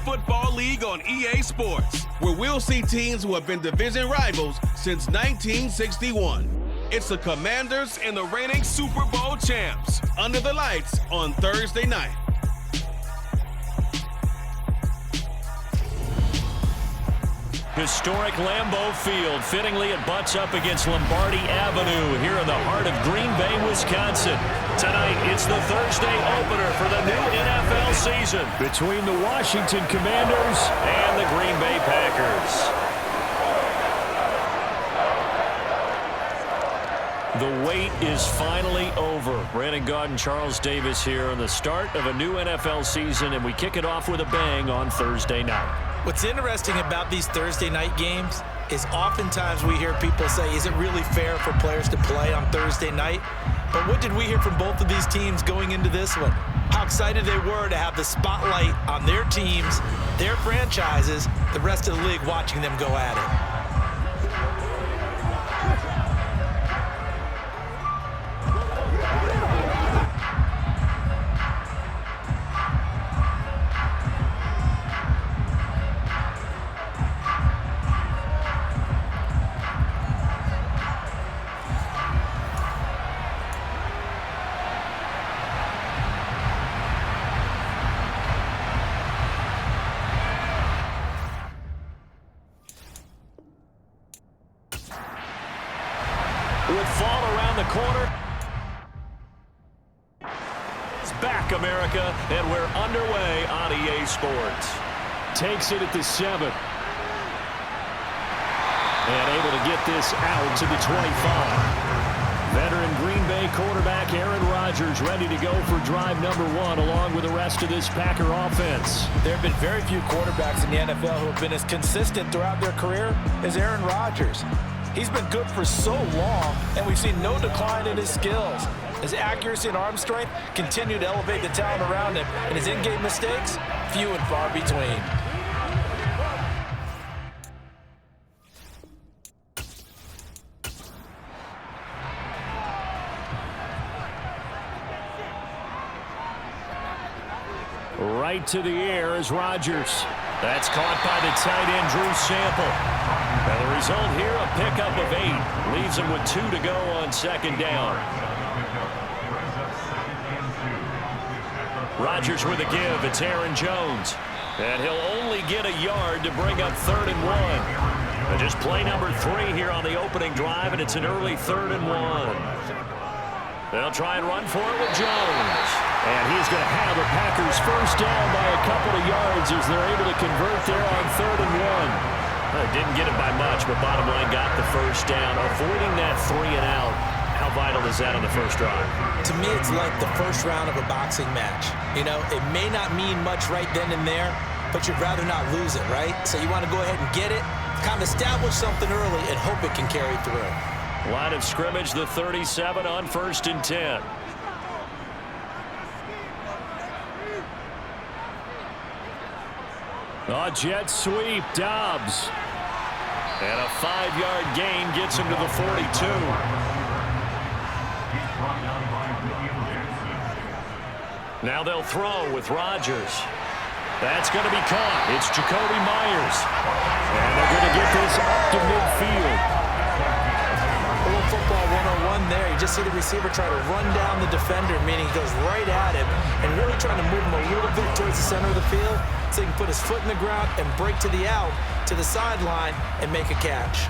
Football League on EA Sports, where we'll see teams who have been division rivals since 1961. It's the Commanders and the reigning Super Bowl champs under the lights on Thursday night. Historic Lambeau Field. Fittingly, it butts up against Lombardi Avenue here in the heart of Green Bay, Wisconsin. Tonight, it's the Thursday opener for the new NFL season between the Washington Commanders and the Green Bay Packers. The wait is finally over. Brandon Gaudin and Charles Davis here on the start of a new NFL season, and we kick it off with a bang on Thursday night. What's interesting about these Thursday night games is oftentimes we hear people say, is it really fair for players to play on Thursday night? But what did we hear from both of these teams going into this one? How excited they were to have the spotlight on their teams, their franchises, the rest of the league watching them go at it. With fall around the corner. It's back, America, and we're underway on EA Sports. Takes it at the 7. And able to get this out to the 25. Veteran Green Bay quarterback Aaron Rodgers ready to go for drive number 1 along with the rest of this Packer offense. There have been very few quarterbacks in the NFL who have been as consistent throughout their career as Aaron Rodgers. He's been good for so long, and we've seen no decline in his skills. His accuracy and arm strength continue to elevate the talent around him, and his in-game mistakes, few and far between. Right to the air is Rodgers. That's caught by the tight end, Drew Sample. And the result here, a pickup of 8. Leaves him with 2 to go on second down. Rodgers with a give. It's Aaron Jones. And he'll only get a yard to bring up 3rd and 1. And just play number 3 here on the opening drive, and it's an early 3rd and 1. They'll try and run for it with Jones. And he's going to have the Packers first down by a couple of yards as they're able to convert there on 3rd and 1. Didn't get it by much, but bottom line got the first down. Avoiding that 3 and out. How vital is that on the first drive? To me, it's like the first round of a boxing match. You know, it may not mean much right then and there, but you'd rather not lose it, right? So you want to go ahead and get it, kind of establish something early, and hope it can carry through. Line of scrimmage, the 37 on 1st and 10. A jet sweep, Dobbs. And a 5-yard gain gets him to the 42. Now they'll throw with Rodgers. That's going to be caught. It's Jacoby Myers. And they're going to get this up to midfield. A little football 101 there. You just see the receiver try to run down the defender, meaning he goes right at him and really trying to move him a little bit towards the center of the field so he can put his foot in the ground and break to the out, to the sideline, and make a catch.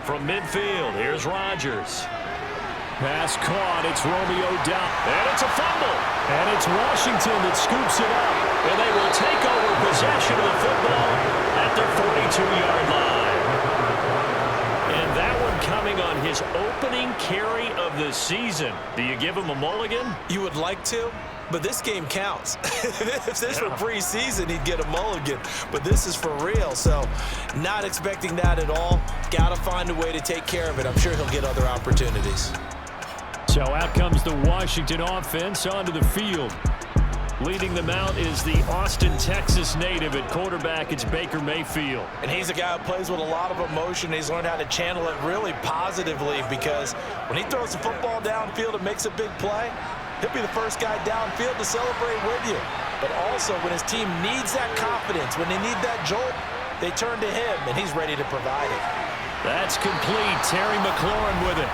From midfield, here's Rodgers. Pass caught, it's Romeo Doubs. And it's a fumble. And it's Washington that scoops it up. And they will take over possession of the football at their 42-yard line. And that one coming on his opening carry of the season. Do you give him a mulligan? You would like to, but this game counts. If this were preseason, he'd get a mulligan. But this is for real, so not expecting that at all. Got to find a way to take care of it. I'm sure he'll get other opportunities. So out comes the Washington offense onto the field. Leading them out is the Austin, Texas native at quarterback. It's Baker Mayfield. And he's a guy who plays with a lot of emotion. He's learned how to channel it really positively because when he throws the football downfield and makes a big play, he'll be the first guy downfield to celebrate with you. But also when his team needs that confidence, when they need that jolt, they turn to him, and he's ready to provide it. That's complete. Terry McLaurin with it.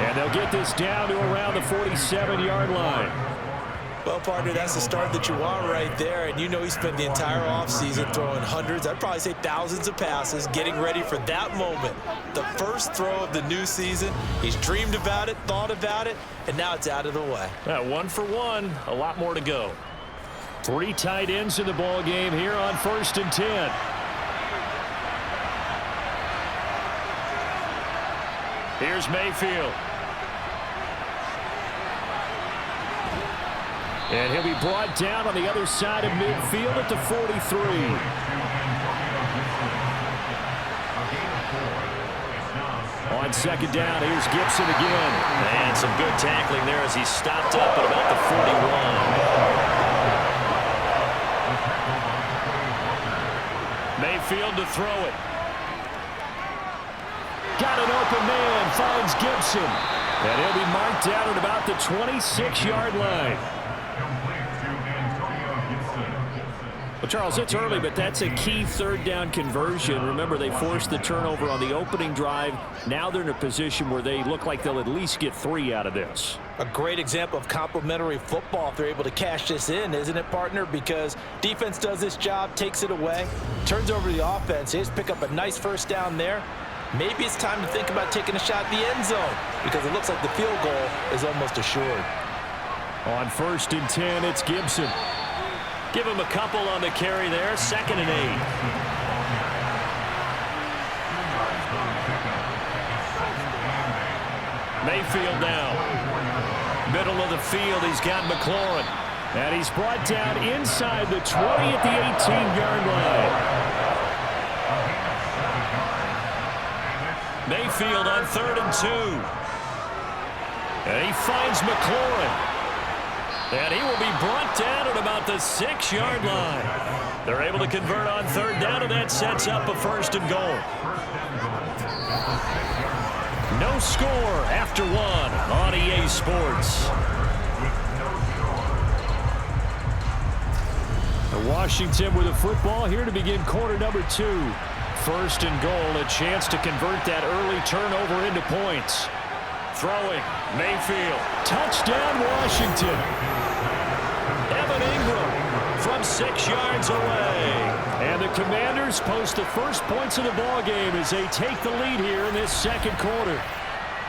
And they'll get this down to around the 47-yard line. Well, partner, that's the start that you want right there. And you know he spent the entire offseason throwing hundreds, I'd probably say thousands of passes, getting ready for that moment. The first throw of the new season. He's dreamed about it, thought about it, and now it's out of the way. 1 for 1, a lot more to go. 3 tight ends in the ball game here on 1st and 10. Here's Mayfield. And he'll be brought down on the other side of midfield at the 43. On 2nd down, here's Gibson again. And some good tackling there as he stopped up at about the 41. Mayfield to throw it. Got an open man, finds Gibson. And he'll be marked down at about the 26-yard line. Well, Charles, it's early, but that's a key 3rd down conversion. Remember, they forced the turnover on the opening drive. Now they're in a position where they look like they'll at least get 3 out of this. A great example of complementary football if they're able to cash this in, isn't it, partner? Because defense does this job, takes it away, turns over the offense. They just pick up a nice 1st down there. Maybe it's time to think about taking a shot at the end zone because it looks like the field goal is almost assured. On 1st and 10, it's Gibson. Give him a couple on the carry there. 2nd and 8. Mayfield now. Middle of the field, he's got McLaurin. And he's brought down inside the 20 at the 18-yard line. Mayfield on 3rd and 2. And he finds McLaurin. And he will be brought down at about the 6-yard line. They're able to convert on 3rd down, and that sets up a 1st and goal. No score after 1 on EA Sports. Washington with a football here to begin quarter number 2. 1st and goal, a chance to convert that early turnover into points. Throwing, Mayfield. Touchdown, Washington. Evan Ingram from 6 yards away. And the Commanders post the first points of the ball game as they take the lead here in this 2nd quarter.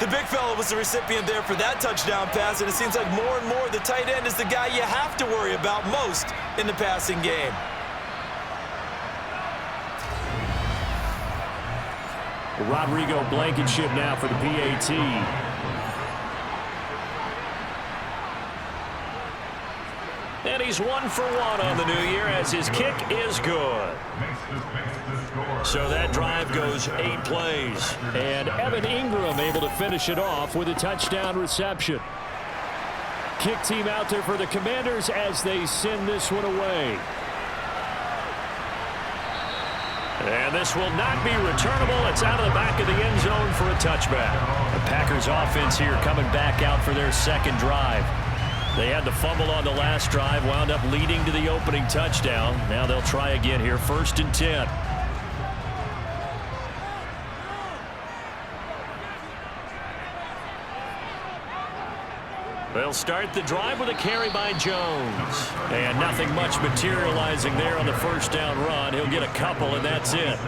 The big fella was the recipient there for that touchdown pass, and it seems like more and more the tight end is the guy you have to worry about most in the passing game. Rodrigo Blankenship now for the PAT. And he's 1 for 1 on the new year as his kick is good. So that drive goes 8 plays. And Evan Ingram able to finish it off with a touchdown reception. Kick team out there for the Commanders as they send this one away. And this will not be returnable. It's out of the back of the end zone for a touchback. The Packers offense here coming back out for their 2nd drive. They had the fumble on the last drive, wound up leading to the opening touchdown. Now they'll try again here, 1st and 10. They'll start the drive with a carry by Jones. And nothing much materializing there on the 1st down run. He'll get a couple, and that's it.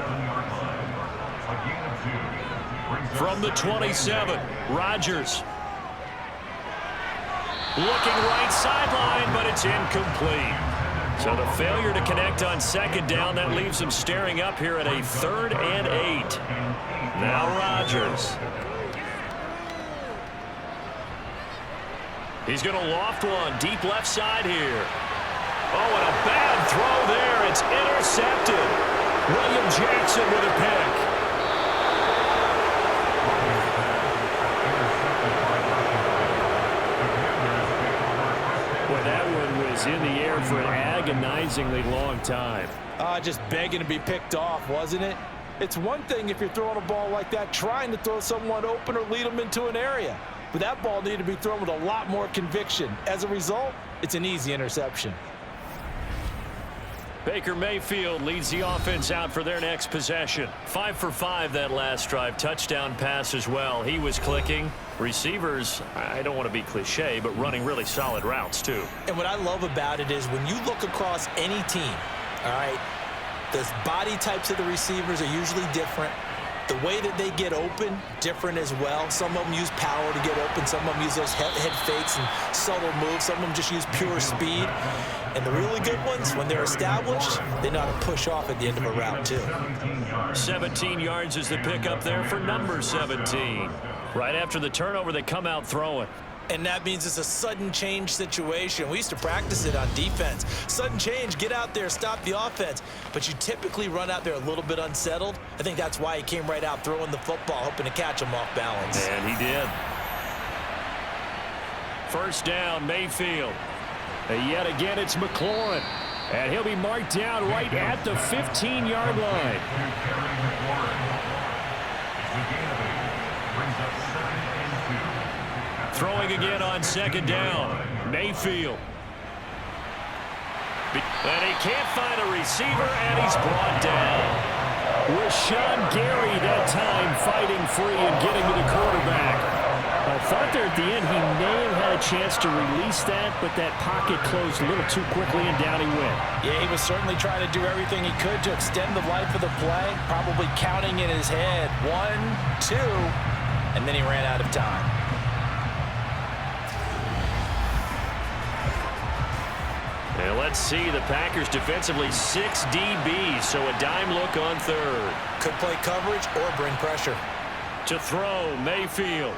From the 27, Rodgers. Looking right sideline, but it's incomplete. So the failure to connect on 2nd down, that leaves him staring up here at a 3rd and 8. Now Rodgers. He's going to loft one deep left side here. Oh, and a bad throw there. It's intercepted. William Jackson with a pick. Well, that one was in the air for an agonizingly long time. Just begging to be picked off, wasn't it? It's one thing if you're throwing a ball like that, trying to throw someone open or lead them into an area. But that ball needed to be thrown with a lot more conviction. As a result, it's an easy interception. Baker Mayfield leads the offense out for their next possession. 5 for 5 that last drive. Touchdown pass as well. He was clicking. Receivers, I don't want to be cliche, but running really solid routes too. And what I love about it is when you look across any team, all right, the body types of the receivers are usually different. The way that they get open, different as well. Some of them use power to get open. Some of them use those head fakes and subtle moves. Some of them just use pure speed. And the really good ones, when they're established, they know how to push off at the end of a route too. 17 yards is the pickup there for number 17. Right after the turnover, they come out throwing. And that means it's a sudden change situation. We used to practice it on defense. Sudden change, get out there, stop the offense. But you typically run out there a little bit unsettled. I think that's why he came right out throwing the football, hoping to catch him off balance. And he did. First down, Mayfield. And yet again, it's McLaurin. And he'll be marked down right at the 15-yard line. Throwing again on second down. Mayfield. And he can't find a receiver, and he's brought down. Rashawn Gary that time fighting free and getting to the quarterback. I thought there at the end he may have had a chance to release that, but that pocket closed a little too quickly, and down he went. Yeah, he was certainly trying to do everything he could to extend the life of the play, probably counting in his head 1, 2, and then he ran out of time. And let's see, the Packers defensively 6 DBs, so a dime look on third. Could play coverage or bring pressure. To throw, Mayfield.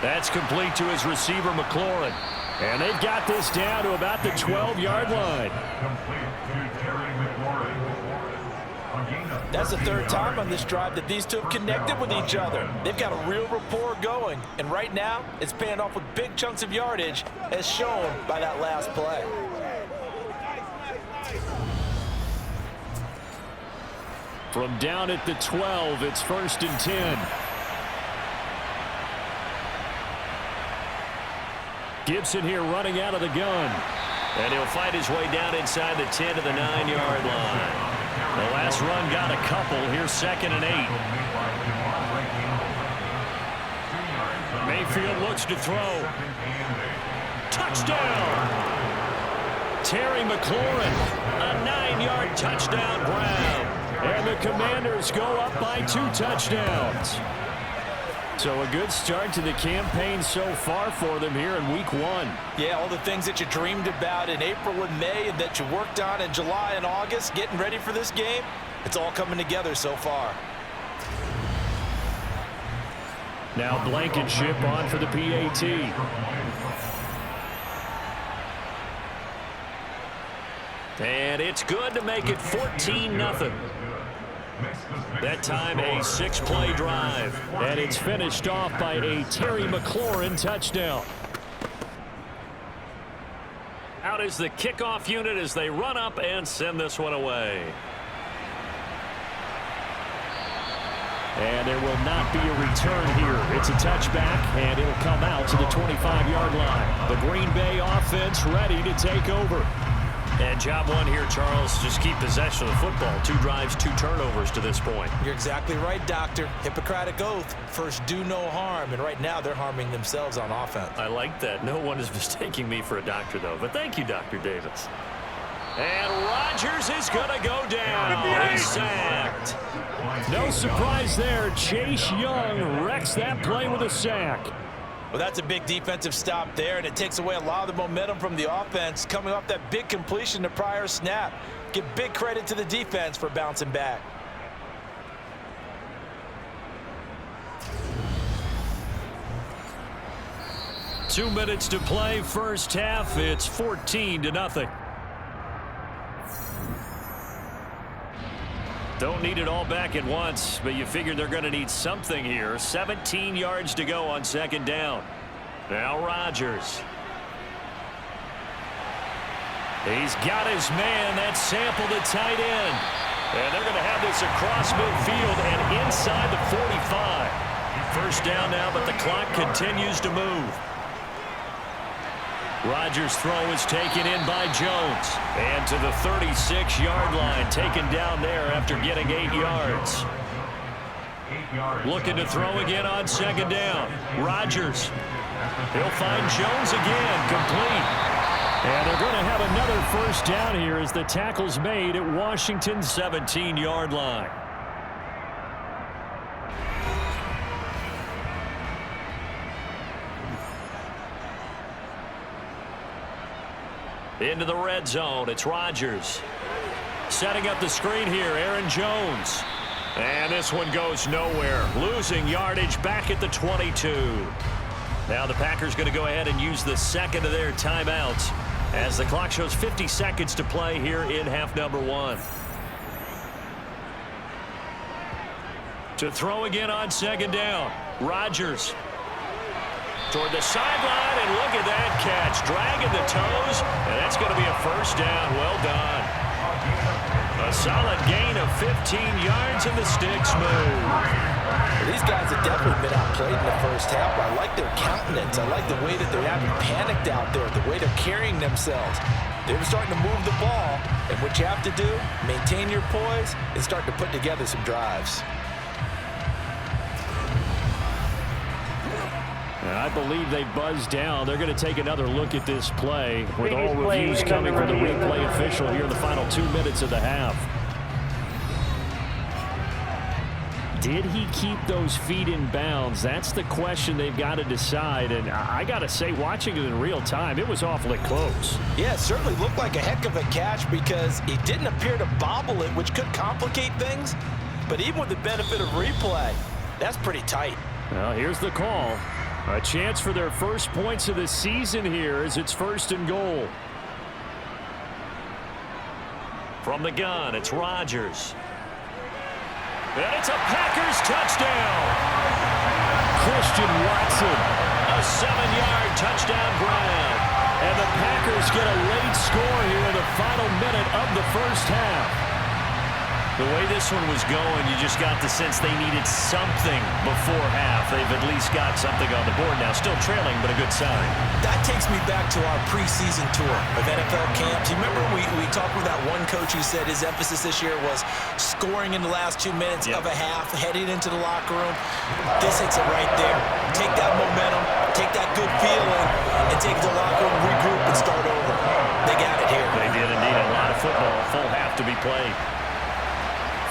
That's complete to his receiver, McLaurin. And they've got this down to about the 12-yard line. That's the third time on this drive that these two have connected with each other. They've got a real rapport going. And right now, it's paying off with big chunks of yardage, as shown by that last play. From down at the 12, it's 1st and 10. Gibson here running out of the gun. And he'll fight his way down inside the 10 to the 9-yard line. The last run got a couple. Here's 2nd and 8. Mayfield looks to throw. Touchdown! Terry McLaurin, a 9-yard touchdown grab. And the Commanders go up by 2 touchdowns. So a good start to the campaign so far for them here in week 1. Yeah, all the things that you dreamed about in April and May and that you worked on in July and August, getting ready for this game, it's all coming together so far. Now Blankenship on for the PAT. And it's good to make it 14-0. That time a 6-play drive. And it's finished off by a Terry McLaurin touchdown. Out is the kickoff unit as they run up and send this one away. And there will not be a return here. It's a touchback, and it'll come out to the 25-yard line. The Green Bay offense ready to take over. And job one here, Charles, just keep possession of the football. 2 drives, 2 turnovers to this point. You're exactly right, Doctor. Hippocratic oath. First, do no harm. And right now, they're harming themselves on offense. I like that. No one is mistaking me for a doctor, though. But thank you, Dr. Davis. And Rodgers is going to go down. He's sacked. No surprise there. Chase Young wrecks that play with a sack. Well, that's a big defensive stop there, and it takes away a lot of the momentum from the offense coming off that big completion the prior snap. Give big credit to the defense for bouncing back. Two minutes to play, first half. It's 14-0. Don't need it all back at once, but you figure they're going to need something here. 17 yards to go on second down. Now Rodgers. He's got his man. That's Sample, the tight end. And they're going to have this across midfield and inside the 45. First down now, but the clock continues to move. Rodgers' throw is taken in by Jones. And to the 36-yard line, taken down there after getting 8 yards. Looking to throw again on second down. Rodgers. He'll find Jones again, complete. And they're going to have another first down here as the tackle's made at Washington's 17-yard line. Into the red zone, it's Rodgers. Setting up the screen here, Aaron Jones. And this one goes nowhere. Losing yardage back at the 22. Now the Packers going to go ahead and use the second of their timeouts as the clock shows 50 seconds to play here in half number 1. To throw again on second down. Rodgers toward the sideline, and look at that catch. Dragging the toes, and that's going to be a first down. Well done. A solid gain of 15 yards, and the sticks move. These guys have definitely been outplayed in the first half. I like their countenance. I like the way that they're having panicked out there, the way they're carrying themselves. They're starting to move the ball, and what you have to do, maintain your poise and start to put together some drives. And I believe they buzzed down. They're going to take another look at this play with all reviews coming from the replay official here in the final 2 minutes of the half. Did he keep those feet in bounds? That's the question they've got to decide. And I got to say, watching it in real time, it was awfully close. Yeah, it certainly looked like a heck of a catch because he didn't appear to bobble it, which could complicate things. But even with the benefit of replay, that's pretty tight. Well, here's the call. A chance for their first points of the season here as it's 1st and goal. From the gun, it's Rodgers. And it's a Packers touchdown. Christian Watson. A 7-yard touchdown grab. And the Packers get a late score here in the final minute of the first half. The way this one was going, you just got the sense they needed something before half. They've at least got something on the board now. Still trailing, but a good sign. That takes me back to our preseason tour of NFL camps. You remember we talked with that one coach who said his emphasis this year was scoring in the last 2 minutes of a half, heading into the locker room. This hits it right there. Take that momentum, take that good feeling, and take the locker room, regroup, and start over. They got it here. They did indeed. A lot of football, full half to be played.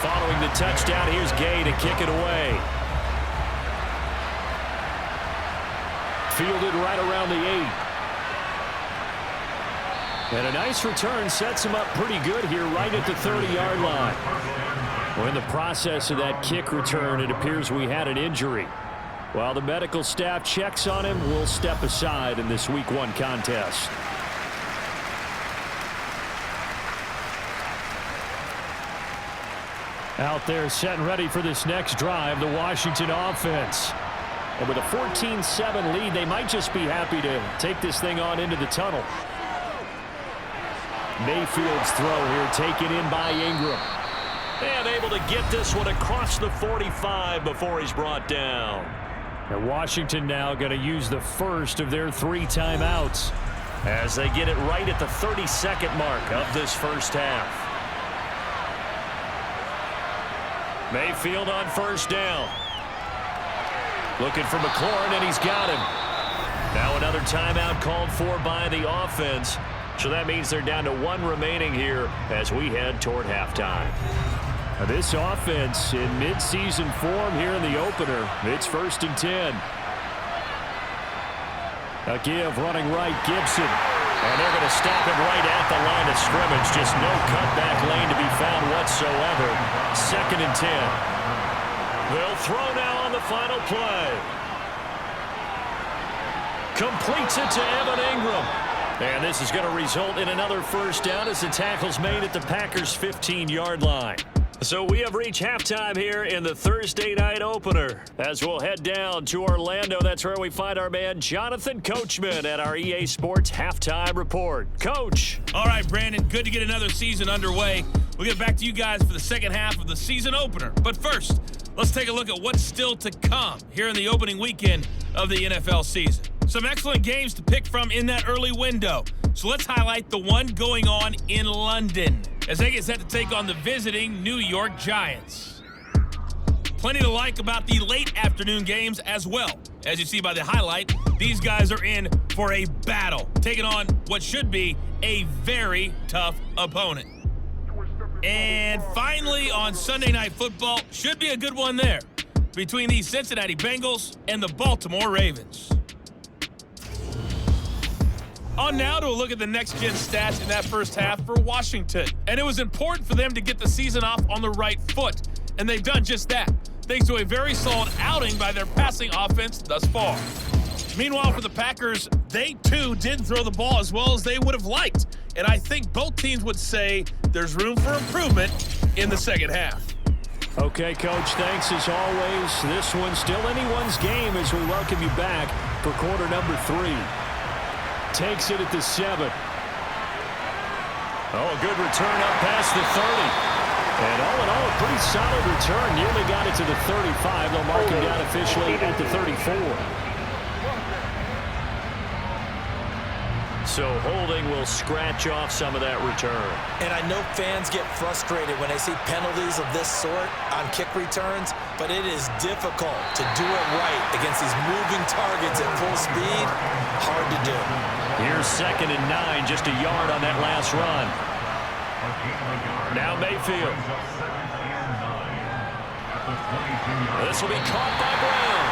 Following the touchdown, here's Gay to kick it away. Fielded right around the 8. And a nice return sets him up pretty good here right at the 30-yard line. Well, in the process of that kick return, it appears we had an injury. While the medical staff checks on him, we'll step aside in this Week 1 contest. Out there set and ready for this next drive, the Washington offense. And with a 14-7 lead, they might just be happy to take this thing on into the tunnel. Mayfield's throw here taken in by Ingram. And able to get this one across the 45 before he's brought down. And Washington now going to use the first of their 3 timeouts as they get it right at the 32nd mark of this first half. Mayfield on first down. Looking for McLaurin, and he's got him. Now another timeout called for by the offense. So that means they're down to 1 remaining here as we head toward halftime. Now this offense in midseason form here in the opener. It's 1st and 10. A give running right, Gibson. And they're going to stop him right at the line of scrimmage. Just no cutback lane to be found whatsoever. 2nd and 10. They'll throw now on the final play. Completes it to Evan Ingram. And this is going to result in another first down as the tackle's made at the Packers' 15-yard line. So we have reached halftime here in the Thursday night opener. As we'll head down to Orlando, that's where we find our man Jonathan Coachman at our EA Sports Halftime Report. Coach. All right, Brandon, good to get another season underway. We'll get back to you guys for the second half of the season opener. But first, let's take a look at what's still to come here in the opening weekend of the NFL season. Some excellent games to pick from in that early window. So let's highlight the one going on in London as they get set to take on the visiting New York Giants. Plenty to like about the late afternoon games as well. As you see by the highlight, these guys are in for a battle, taking on what should be a very tough opponent. And finally, on Sunday Night Football, should be a good one there, between the Cincinnati Bengals and the Baltimore Ravens. On now to a look at the next-gen stats in that first half for Washington. And it was important for them to get the season off on the right foot, and they've done just that, thanks to a very solid outing by their passing offense thus far. Meanwhile, for the Packers, they too didn't throw the ball as well as they would have liked, and I think both teams would say there's room for improvement in the second half. Okay, Coach, thanks as always. This one's still anyone's game as we welcome you back for quarter number 3. Takes it at the 7. Oh, a good return up past the 30. And all in all, a pretty solid return. Nearly got it to the 35. They'll mark him down officially at the 34. So holding will scratch off some of that return. And I know fans get frustrated when they see penalties of this sort on kick returns, but it is difficult to do it right against these moving targets at full speed. Hard to do. Here's 2nd and 9, just a yard on that last run. Now Mayfield. This will be caught by Brown.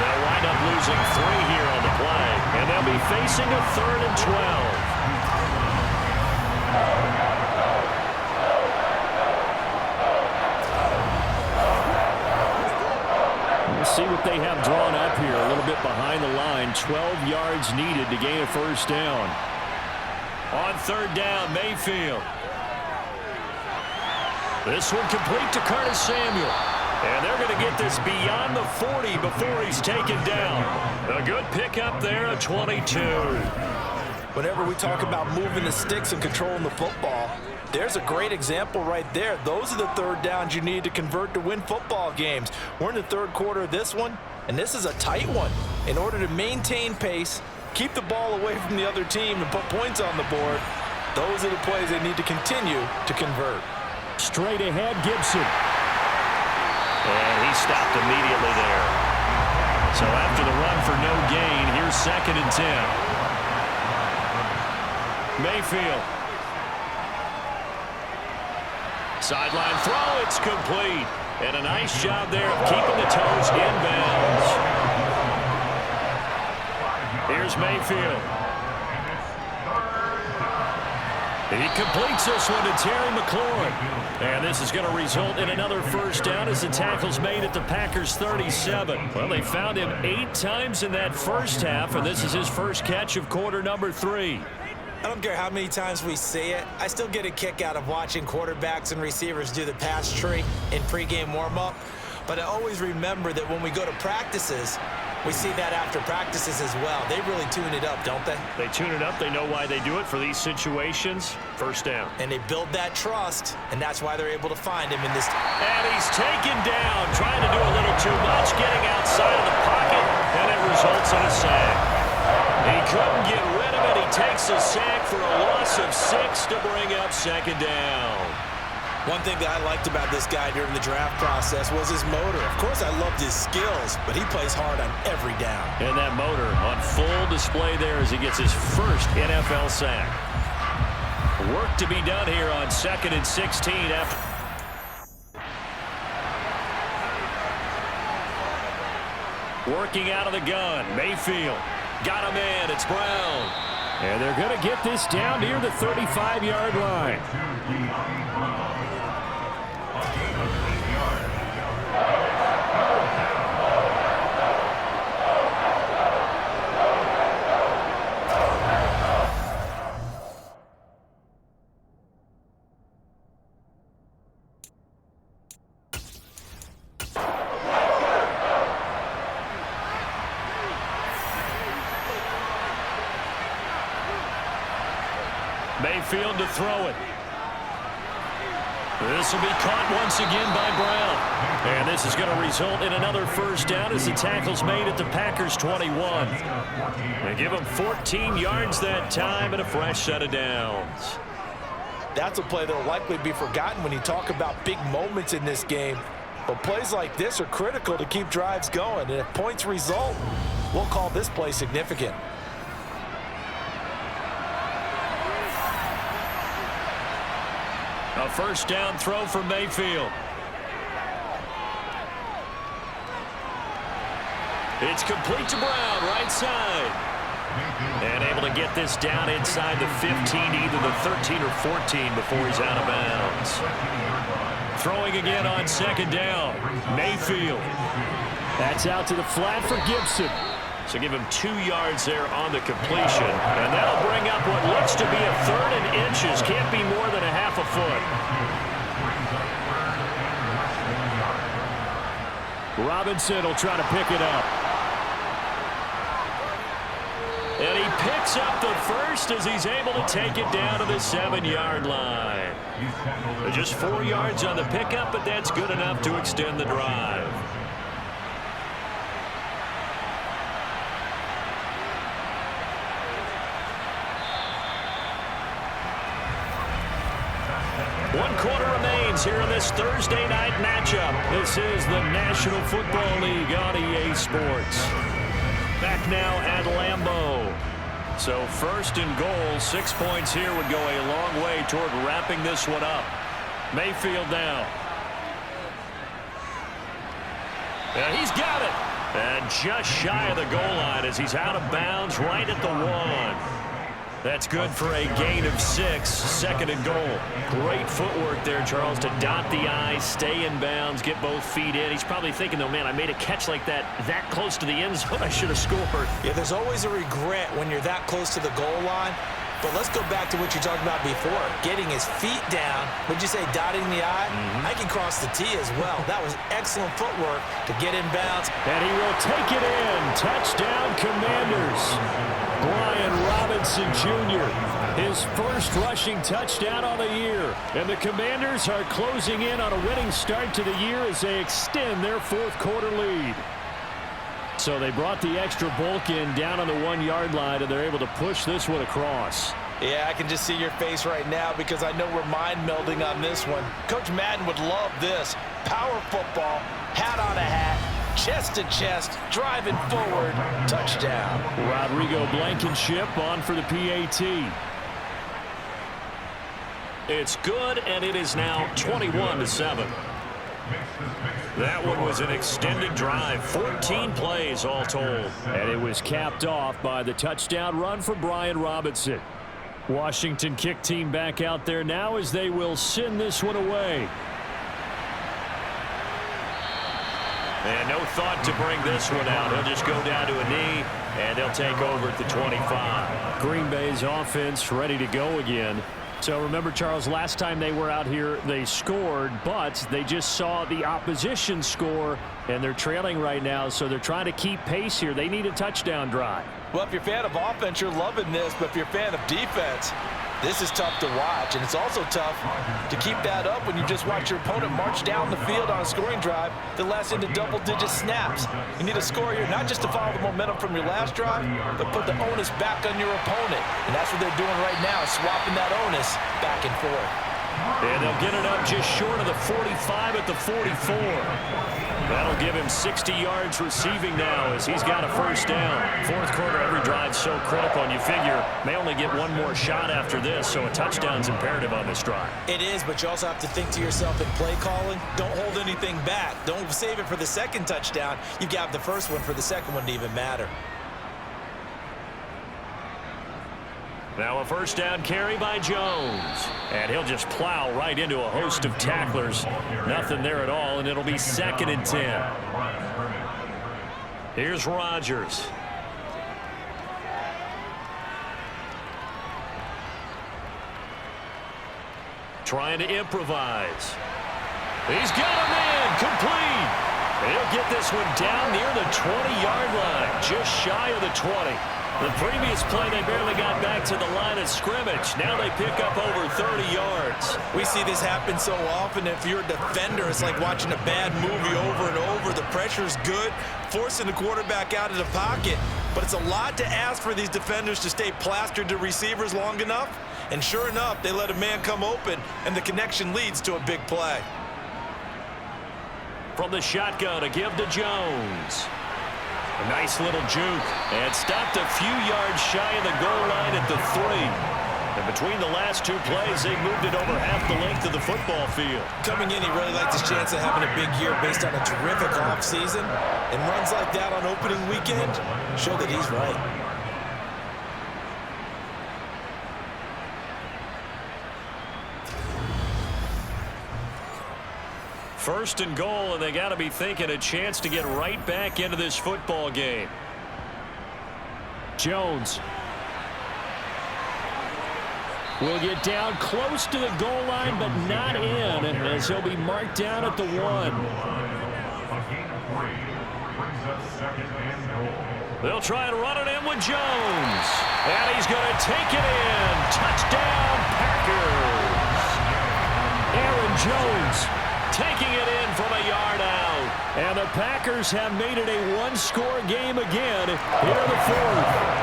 They'll wind up losing 3 here on the play, and they'll be facing a 3rd and 12. We'll see what they have drawn up here. A little bit behind the line. 12 yards needed to gain a first down. On 3rd down, Mayfield. This one complete to Curtis Samuel. And they're going to get this beyond the 40 before he's taken down. A good pickup there at 22. Whenever we talk about moving the sticks and controlling the football, there's a great example right there. Those are the 3rd downs you need to convert to win football games. We're in the 3rd quarter of this one, and this is a tight one. In order to maintain pace, keep the ball away from the other team, and put points on the board, those are the plays they need to continue to convert. Straight ahead, Gibson. And he stopped immediately there. So after the run for no gain, here's 2nd and 10. Mayfield. Sideline throw, it's complete. And a nice job there of keeping the toes inbounds. Here's Mayfield. He completes this one to Terry McLaurin. And this is going to result in another first down as the tackle's made at the Packers' 37. Well, they found him 8 times in that first half, and this is his first catch of quarter number 3. I don't care how many times we say it, I still get a kick out of watching quarterbacks and receivers do the pass tree in pregame warm-up. But I always remember that when we go to practices, we see that after practices as well. They really tune it up, don't they? They tune it up. They know why they do it for these situations. First down. And they build that trust, and that's why they're able to find him in this. And he's taken down, trying to do a little too much, getting outside of the pocket, and it results in a sack. He couldn't get rid of it. He takes a sack for a loss of 6 to bring up 2nd down. One thing that I liked about this guy during the draft process was his motor. Of course, I loved his skills, but he plays hard on every down. And that motor on full display there as he gets his first NFL sack. Work to be done here on 2nd and 16 after. Working out of the gun, Mayfield. Got him in, it's Brown. And they're going to get this down near the 35-yard line. Mayfield to throw it. This will be caught once again by Brown. And this is going to result in another first down as the tackle's made at the Packers' 21. They give them 14 yards that time and a fresh set of downs. That's a play that will likely be forgotten when you talk about big moments in this game. But plays like this are critical to keep drives going. And if points result, we'll call this play significant. A first down throw for Mayfield. It's complete to Brown, right side. And able to get this down inside the 15, either the 13 or 14 before he's out of bounds. Throwing again on second down. Mayfield. That's out to the flat for Gibson. So give him 2 yards there on the completion. And that'll bring up what looks to be a third and inches. Can't be more than a half a foot. Robinson will try to pick it up. And he picks up the first as he's able to take it down to the 7-yard line. Just 4 yards on the pickup, but that's good enough to extend the drive. One quarter remains here in this Thursday night matchup. This is the National Football League on EA Sports. Back now at Lambeau. So first and goal, 6 points here would go a long way toward wrapping this one up. Mayfield now. And he's got it. And just shy of the goal line as he's out of bounds right at the 1. That's good for a gain of 6, second and goal. Great footwork there, Charles, to dot the I, stay in bounds, get both feet in. He's probably thinking, though, man, I made a catch like that close to the end zone. I should have scored. Yeah, there's always a regret when you're that close to the goal line. But let's go back to what you talked about before. Getting his feet down. Would you say dotting the I? I can cross the T as well. That was excellent footwork to get in bounds. And he will take it in. Touchdown, Commanders. Brian Robinson Jr., his first rushing touchdown on the year. And the Commanders are closing in on a winning start to the year as they extend their fourth quarter lead. So they brought the extra bulk in down on the 1-yard line, and they're able to push this one across. Yeah, I can just see your face right now because I know we're mind melding on this one. Coach Madden would love this. Power football, hat on a hat, chest to chest, driving forward, touchdown. Rodrigo Blankenship on for the PAT. It's good, and it is now 21-7. That one was an extended drive, 14 plays all told. And it was capped off by the touchdown run for Brian Robinson. Washington kick team back out there now as they will send this one away. And no thought to bring this one out. He'll just go down to a knee, and they'll take over at the 25. Green Bay's offense ready to go again. So remember, Charles, last time they were out here, they scored, but they just saw the opposition score, and they're trailing right now, so they're trying to keep pace here. They need a touchdown drive. Well, if you're a fan of offense, you're loving this, but if you're a fan of defense, this is tough to watch, and it's also tough to keep that up when you just watch your opponent march down the field on a scoring drive that lasts into double-digit snaps. You need a score here, not just to follow the momentum from your last drive, but put the onus back on your opponent. And that's what they're doing right now, swapping that onus back and forth. And they'll get it up just short of the 45 at the 44. That'll give him 60 yards receiving now as he's got a first down. Fourth quarter, every drive so critical, and you figure may only get one more shot after this, so a touchdown's imperative on this drive. It is, but you also have to think to yourself in play calling, don't hold anything back. Don't save it for the second touchdown. You've got the first one for the second one to even matter. Now a first down carry by Jones. And he'll just plow right into a host of tacklers. Nothing there at all, and it'll be 2nd and 10. Here's Rodgers. Trying to improvise. He's got him in. Complete. He'll get this one down near the 20-yard line, just shy of the 20. The previous play, they barely got back to the line of scrimmage. Now they pick up over 30 yards. We see this happen so often. If you're a defender, it's like watching a bad movie over and over. The pressure's good, forcing the quarterback out of the pocket. But it's a lot to ask for these defenders to stay plastered to receivers long enough. And sure enough, they let a man come open, and the connection leads to a big play. From the shotgun, a give to Jones. A nice little juke. And stopped a few yards shy of the goal line at the 3. And between the last two plays, they moved it over half the length of the football field. Coming in, he really liked his chance of having a big year based on a terrific offseason. And runs like that on opening weekend show that he's right. First and goal, and they got to be thinking a chance to get right back into this football game. Jones will get down close to the goal line, but not in, as he'll be marked down at the 1. They'll try and run it in with Jones. And he's going to take it in. Touchdown, Packers. Aaron Jones taking it in from a yard out. And the Packers have made it a one-score game again here in the 4th.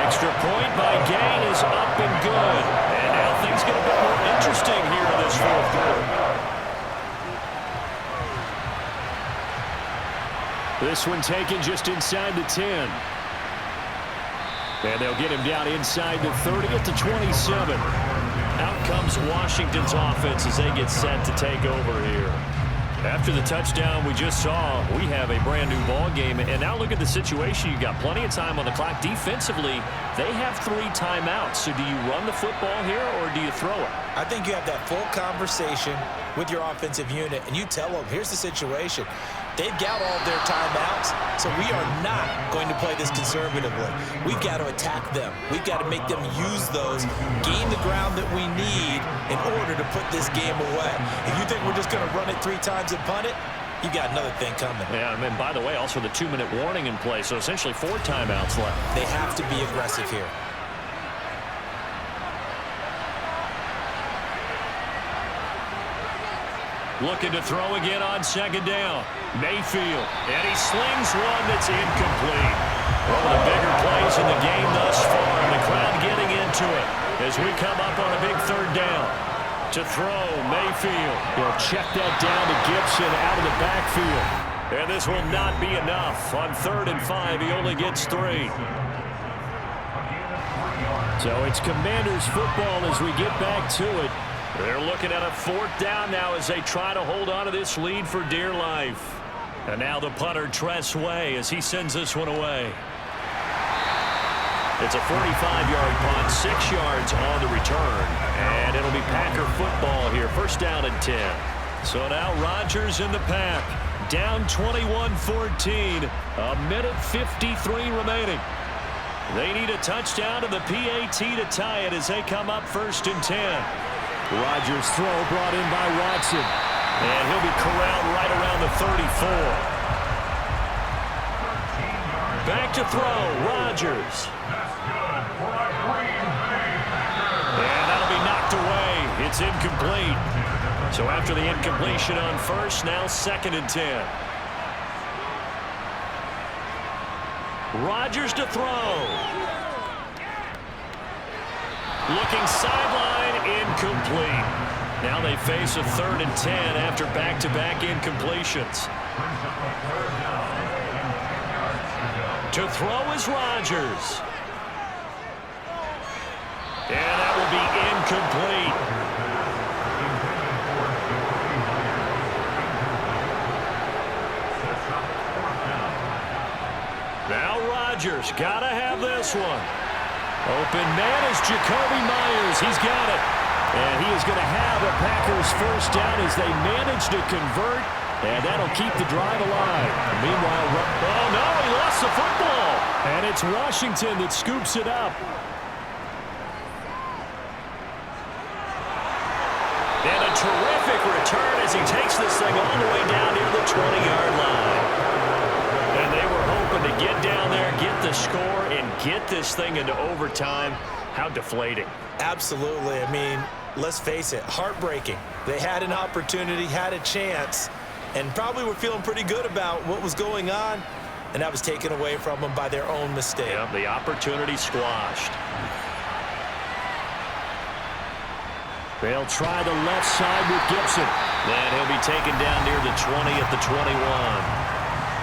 Extra point by Gang is up and good. And now things get a bit more interesting here in this 4th quarter. This one taken just inside the 10. And they'll get him down inside the 30 at the 27. Out comes Washington's offense as they get set to take over here. After the touchdown we just saw, we have a brand new ball game. And now look at the situation. You've got plenty of time on the clock. Defensively, they have 3 timeouts. So do you run the football here or do you throw it? I think you have that full conversation with your offensive unit, and you tell them, here's the situation. They've got all their timeouts, so we are not going to play this conservatively. We've got to attack them. We've got to make them use those, gain the ground that we need in order to put this game away. If you think we're just going to run it 3 times and punt it, you got another thing coming. Yeah, and by the way, also the 2-minute warning in play, so essentially 4 timeouts left. They have to be aggressive here. Looking to throw again on 2nd down. Mayfield, and he slings one that's incomplete. One of the bigger plays in the game thus far, and the crowd getting into it as we come up on a big 3rd down. To throw, Mayfield. He'll check that down to Gibson out of the backfield. And this will not be enough. On 3rd and 5, he only gets 3. So it's Commanders football as we get back to it. They're looking at a 4th down now as they try to hold on to this lead for dear life. And now the punter, Tress Way, as he sends this one away. It's a 45-yard punt, 6 yards on the return. And it'll be Packer football here, 1st down and 10. So now Rodgers in the pack, down 21-14, a minute 53 remaining. They need a touchdown to the PAT to tie it as they come up 1st and 10. Rodgers' throw brought in by Watson. And he'll be corralled right around the 34. Back to throw, Rodgers. And that'll be knocked away. It's incomplete. So after the incompletion on 1st, now 2nd and 10. Rodgers to throw. Looking sideline, incomplete. Now they face a 3rd and 10 after back-to-back incompletions. To throw is Rodgers. And that will be incomplete. Now Rodgers, gotta have this one. Open man is Jacoby Myers. He's got it. And he is going to have a Packers 1st down as they manage to convert. And that'll keep the drive alive. Meanwhile, oh no, he lost the football. And it's Washington that scoops it up. And a terrific return as he takes this thing all the way down near the 20-yard line. And they were hoping to get down there, get the score, and get this thing into overtime. How deflating. Absolutely. I mean, let's face it, heartbreaking. They had an opportunity, had a chance, and probably were feeling pretty good about what was going on, and that was taken away from them by their own mistake. Yeah, the opportunity squashed. They'll try the left side with Gibson. And he'll be taken down near the 20 at the 21.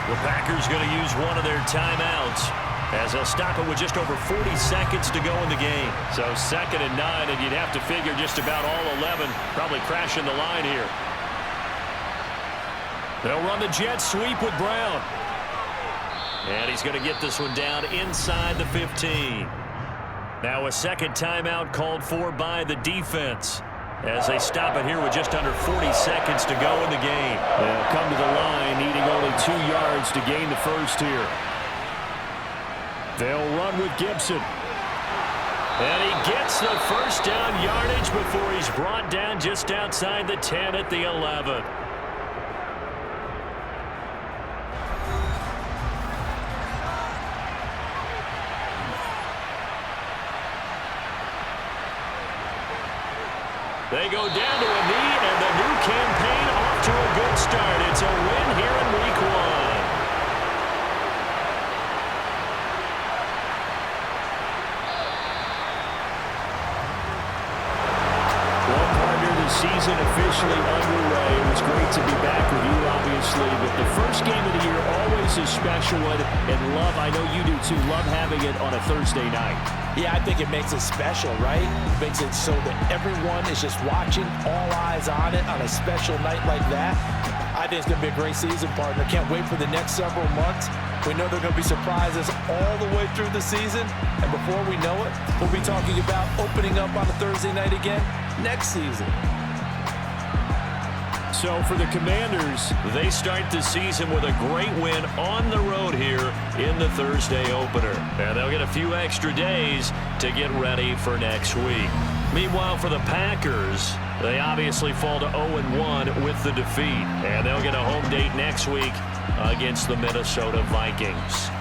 The Packers going to use one of their timeouts as they'll stop it with just over 40 seconds to go in the game. So 2nd and 9, and you'd have to figure just about all 11 probably crashing the line here. They'll run the jet sweep with Brown. And he's going to get this one down inside the 15. Now a second timeout called for by the defense as they stop it here with just under 40 seconds to go in the game. They'll come to the line needing only 2 yards to gain the first here. They'll run with Gibson. And he gets the first down yardage before he's brought down just outside the 10 at the 11. They go down to a knee, and the new campaign off to a good start. It's a win here in Week 1. Well, partner, the season officially underway. It was great to be back with you, obviously, but the first game of the year always a special one, and love, I know you do too, love having it on a Thursday night. Yeah, I think it makes it special, right? It makes it so that everyone is just watching, all eyes on it on a special night like that. I think it's going to be a great season, partner. Can't wait for the next several months. We know there are going to be surprises all the way through the season. And before we know it, we'll be talking about opening up on a Thursday night again next season. So for the Commanders, they start the season with a great win on the road here in the Thursday opener. And they'll get a few extra days to get ready for next week. Meanwhile, for the Packers, they obviously fall to 0-1 with the defeat. And they'll get a home date next week against the Minnesota Vikings.